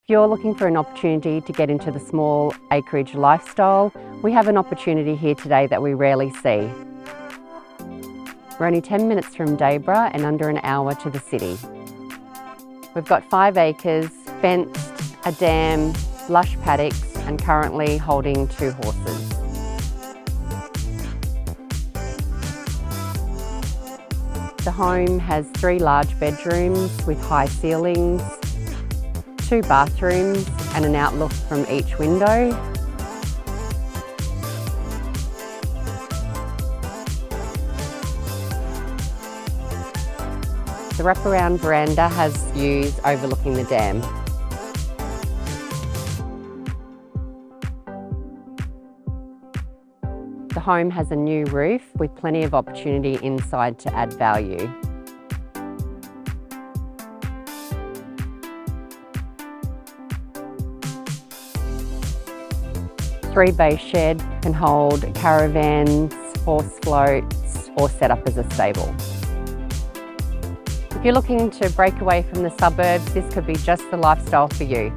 If you're looking for an opportunity to get into the small acreage lifestyle, we have an opportunity here today that we rarely see. We're only 10 minutes from Dayboro and under an hour to the city. We've got 5 acres, fenced, a dam, lush paddocks, and currently holding 2 horses. The home has 3 large bedrooms with high ceilings, 2 bathrooms and an outlook from each window. The wraparound veranda has views overlooking the dam. The home has a new roof with plenty of opportunity inside to add value. Three bay shed can hold caravans, horse floats, or set up as a stable. If you're looking to break away from the suburbs, this could be just the lifestyle for you.